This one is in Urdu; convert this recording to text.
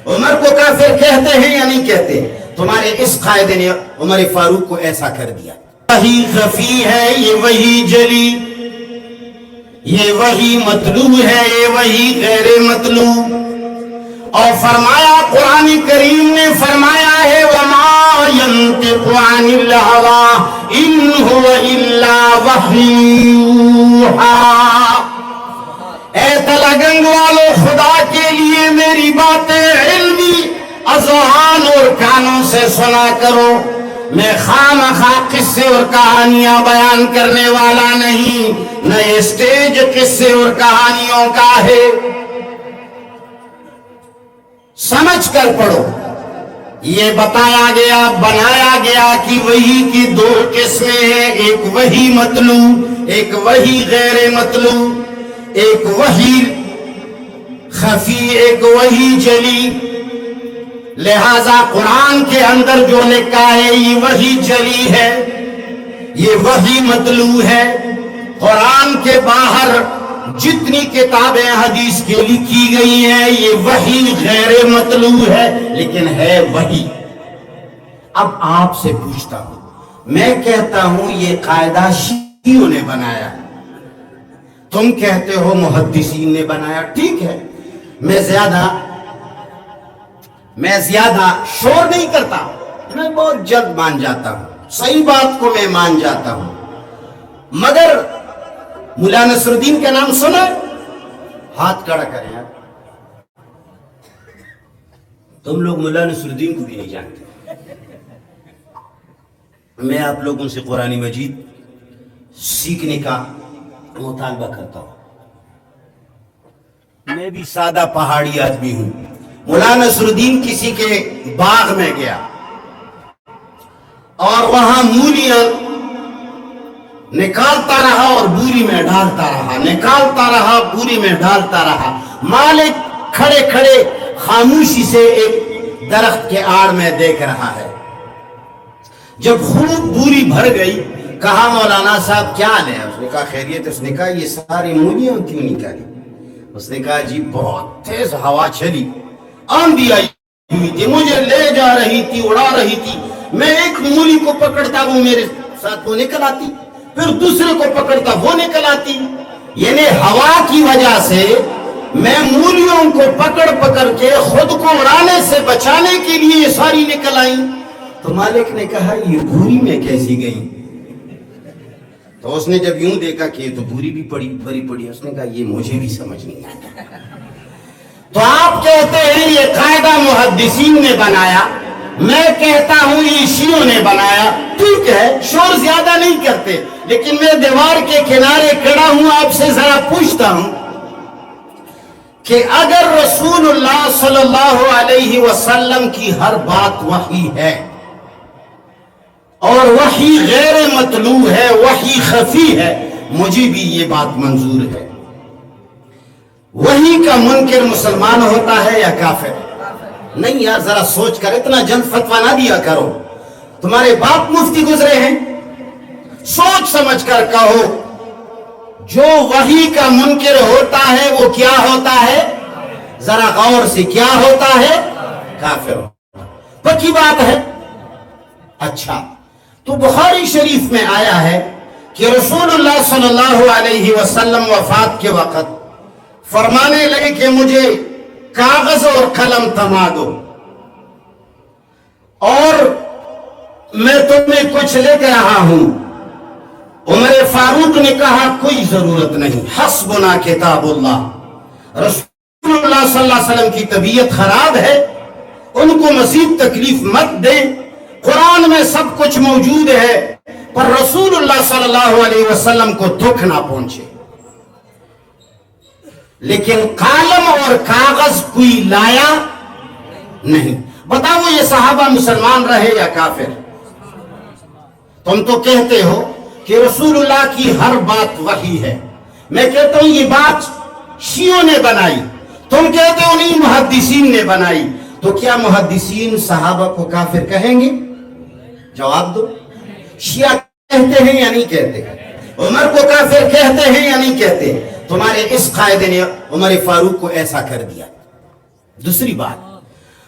عمر کو کافر کہتے ہیں یا نہیں کہتے؟ تمہارے اس قائد نے عمر فاروق کو ایسا کر دیا. وہی خفی ہے یہ وہی جلی، یہ وہی مطلوب ہے یہ وہی غیر مطلوب. اور فرمایا قرآن کریم نے فرمایا ہے وَمَا يَنْطِقُ عَنِ الْهَوَىٰ إِنْ هُوَ إِلَّا وَحْيٌ يُوحَىٰ. اے تلگنگ والو، خدا کے لیے میری باتیں علمی اذہان اور کانوں سے سنا کرو. میں خامخواہ قصے اور کہانیاں بیان کرنے والا نہیں، نہ اسٹیج قصے اور کہانیوں کا ہے. سمجھ کر پڑھو. یہ بتایا گیا، بنایا گیا کہ وحی کی دو قسمیں ہیں، ایک وحی مطلوب، ایک وحی غیر مطلوب، ایک وحی خفی، ایک وحی جلی. لہذا قرآن کے اندر جو لکھا ہے یہ وحی جلی ہے، یہ وحی مطلوب ہے. قرآن کے باہر جتنی کتابیں حدیث کے لکھی گئی ہیں یہ وحی غیر مطلوب ہے، لیکن ہے وحی. اب آپ سے پوچھتا ہوں، میں کہتا ہوں یہ قاعدہ شیعوں نے بنایا، تم کہتے ہو محدثین نے بنایا. ٹھیک ہے، میں زیادہ شور نہیں کرتا، میں بہت جلد مان جاتا ہوں، صحیح بات کو میں مان جاتا ہوں. مگر مولا نصر الدین کا نام سنا؟ ہاتھ کھڑا کریں. تم لوگ مولا نصر الدین کو بھی نہیں جانتے. میں آپ لوگوں سے قرآن مجید سیکھنے کا مطالبہ کرتا ہوں. میں بھی سادہ پہاڑی آدمی ہوں. مولا نصر الدین کسی کے باغ میں گیا اور وہاں مولیاں نکالتا رہا اور بوری میں ڈالتا رہا، نکالتا رہا بوری میں ڈالتا رہا. مالک کھڑے کھڑے خاموشی سے ایک درخت کے آڑ میں دیکھ رہا ہے. جب خوب بوری بھر گئی کہا مولانا صاحب کیا حال ہے؟ اس نے کہا خیریت. اس نے کہا یہ ساری مولیاں کیوں نکالی؟ اس نے کہا جی بہت تیز ہوا چلی، آندھی آئی ہوئی تھی، مجھے لے جا رہی تھی، اڑا رہی تھی. میں ایک مولی کو پکڑتا وہ میرے ساتھ وہ نکل آتی، پھر دوسرے کو پکڑتا وہ نکل آتی. یعنی ہوا کی وجہ سے میں مولیوں کو پکڑ پکڑ کے خود کو اڑانے سے بچانے کے لیے یہ ساری نکل آئیں. تو مالک نے کہا یہ بوری میں کیسی گئی؟ تو اس نے جب یوں دیکھا کہ یہ تو بوری بھی بھری پڑی، اس نے کہا یہ مجھے بھی سمجھ نہیں آتا. تو آپ کہتے ہیں یہ قاعدہ محدثین نے بنایا، میں کہتا ہوں یہ شیعوں نے بنایا. ٹھیک ہے، شور زیادہ نہیں کرتے، لیکن میں دیوار کے کنارے کھڑا ہوں، آپ سے ذرا پوچھتا ہوں کہ اگر رسول اللہ صلی اللہ علیہ وسلم کی ہر بات وحی ہے اور وحی غیر مطلوب ہے، وحی خفی ہے، مجھے بھی یہ بات منظور ہے. وحی کا منکر مسلمان ہوتا ہے یا کافر؟ نہیں یار، ذرا سوچ کر، اتنا جلد فتویٰ نہ دیا کرو. تمہارے باپ مفتی گزرے ہیں، سوچ سمجھ کر کہو. جو وحی کا منکر ہوتا ہے وہ کیا ہوتا ہے؟ ذرا غور سے، کیا ہوتا ہے؟ کافر. پکی بات ہے. اچھا، تو بخاری شریف میں آیا ہے کہ رسول اللہ صلی اللہ علیہ وسلم وفات کے وقت فرمانے لگے کہ مجھے کاغذ اور قلم تھما دو اور میں تمہیں کچھ لکھ رہا ہوں. عمر فاروق نے کہا کوئی ضرورت نہیں، حسبنا کتاب اللہ. رسول اللہ صلی اللہ علیہ وسلم کی طبیعت خراب ہے، ان کو مزید تکلیف مت دیں، قرآن میں سب کچھ موجود ہے، پر رسول اللہ صلی اللہ علیہ وسلم کو دکھ نہ پہنچے. لیکن قلم اور کاغذ کوئی لایا نہیں. بتاؤ یہ صحابہ مسلمان رہے یا کافر؟ تم تو کہتے ہو کہ رسول اللہ کی ہر بات وحی ہے، میں کہتا ہوں یہ بات شیعوں نے بنائی، تم کہتے ہو نہیں محدثین نے بنائی. تو کیا محدثین صحابہ کو کافر کہیں گے؟ جواب دو. شیعہ کہتے ہیں یا نہیں کہتے؟ عمر کو کافر کہتے ہیں یا نہیں کہتے؟ تمہارے اس قائد نے عمر فاروق کو ایسا کر دیا. دوسری بات،